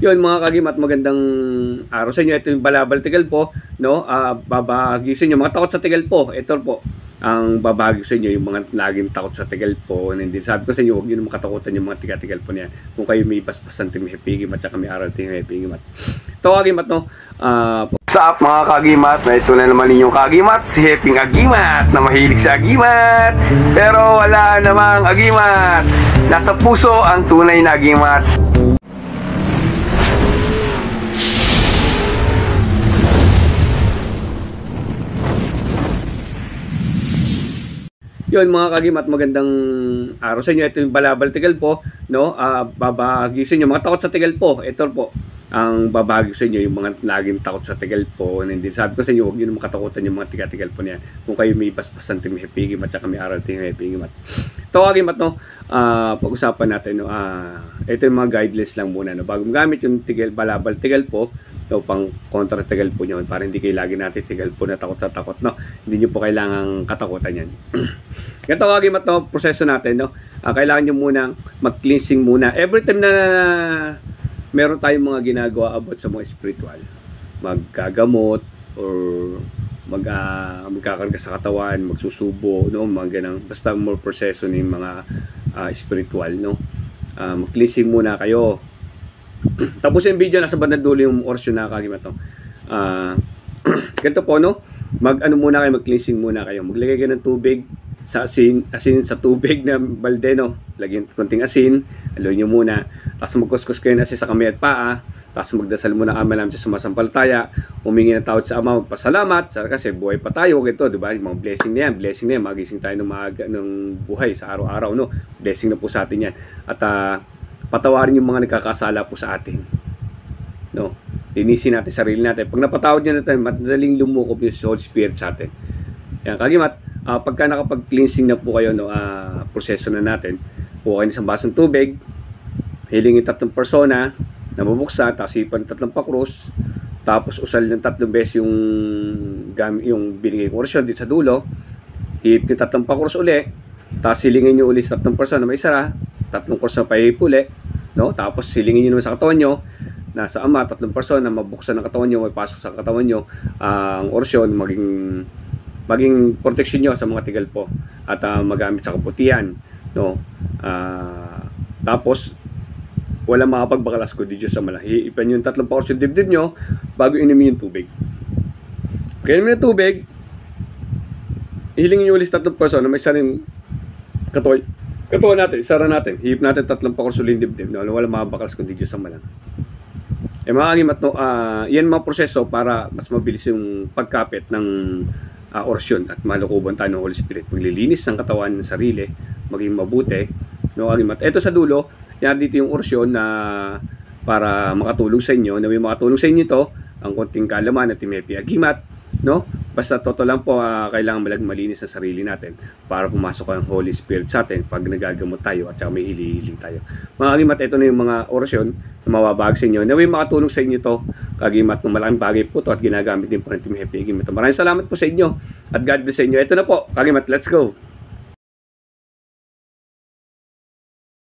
Yun mga kagimat, magandang araw sa inyo. Ito yung Balabal Tigal po, no? Babahagi sa inyo mga takot sa Tigal po. Ito po ang babahagi sa inyo yung mga laging takot sa Tigal po. And hindi sabi ko sa inyo, huwag niyo makatakutan yung mga tiga-tigal po niyan. Kung kayo may paspasan tim Hepigimat at may aral tim Hepigimat. Ito kagimat, no? What's up mga kagimat? Ito na naman ninyong kagimat, si Heping Agimat na mahilig sa agimat. Pero wala namang agimat. Nasa puso ang tunay na agimat. Yun mga kagimat, magandang araw sa inyo. Ito yung Balabal Tigal po, no? Babahagi sa inyo mga takot sa Tigal po. Ito po ang babahagi sa inyo yung mga laging takot sa Tigal po. And hindi sabi ko sa inyo, huwag niyo makatakutan yung mga tiga-tigal po niyan. Kung kayo may paspasan tim Hepigimat at may aral tim Hepigimat. Ito kagimat, no? Pag-usapan natin, no? Ito yung mga guidelines lang muna, no? Bago gamit yung Tigal, Balabal Tigal po, no, pang kontra Tigal po nyo, para hindi kayo lagi natin Tigal po na takot, no? Hindi nyo po kailangang katakutan yan. Ganito kagimat, no, proseso natin, no? Kailangan nyo muna mag-cleansing muna. Every time na meron tayong mga ginagawa about sa mga spiritual, magkagamot or magkakarga sa katawan, magsusubo, no, mga ganang, basta more proseso ng mga spiritual, no? Mag-cleansing muna kayo. Tapos yung video, nasa bandang dulo yung orsyon na kagimat, no? Ganito po, no? Mag-ano muna kayo, mag-cleansing muna kayo. Maglagay kayo ng tubig sa asin sa tubig na balde, no? Lagyan konting asin, haluin nyo muna. Tapos magkuskus kayo na asin sa kamay at paa. Tapos magdasal muna Ama namin sa sumasampalataya. Humingi ng tawad sa Ama, magpasalamat. Kasi buhay pa tayo, ito, di ba? Yung mga blessing na yan, magising tayo ng maaga ng buhay sa araw-araw, no? Blessing na po sa atin yan. At patawarin yung mga nagkakasala po sa atin, no? Linisin natin sarili natin. Pag napatawad nyo natin, madaling lumukob yung Holy Spirit sa atin. Yan, kagimat, pagka nakapag-cleansing na po kayo, no, proseso na natin, kuha kayo ng isang basong tubig, hilingin 3 persona na mabuksan, tapos hipan 3 pakrus, tapos usal ng 3 beses yung binigay kong orsyon dito sa dulo, hihip yung 3 pakrus uli, tapos hilingin nyo ulit 3 persona na may isara, 3 kurso na pahihip uli, no? Tapos hilingin nyo naman sa katawan nyo, nasa Ama, 3 persona, mabuksan ang katawan nyo, may pasok sa katawan nyo, ang orsyon, maging protection nyo sa mga tigal po, at magamit sa kaputihan, no? Tapos wala makapagbakalas ko di Diyos sa malahi. Ipan yung 3 portion dibdib nyo bago inumin yung tubig. Kaya inumin yung tubig, hilingin nyo ulit 3 person na may saring katawan natin, isara natin, hihip natin 3 pakursulin dibdib, no? Wala makabakas kundi Diyos sa malang. Mga kagimat, no, yan mga proseso para mas mabilis yung pagkapit ng orsyon at malukuban tayo ng Holy Spirit. Maglilinis ng katawan ng sarili, maging mabuti, no, kagimat. Ito sa dulo, yan dito yung orsyon na para makatulong sa inyo, na may makatulong sa inyo ito, ang konting kalaman at Hepi Agimat, no? Basta totoo lang po, kailangan malinis sa sarili natin para pumasok ang Holy Spirit sa atin pag nagagamot tayo at saka may hili-hiling tayo. Mga kagimat, ito na yung mga orasyon na mawabag sa inyo. Na may makatulong sa inyo to, kagimat, ng malaking bagay po to at ginagamit din po ng Team Hepi Agimat. Maraming salamat po sa inyo at God bless sa inyo. Ito na po, kagimat, let's go!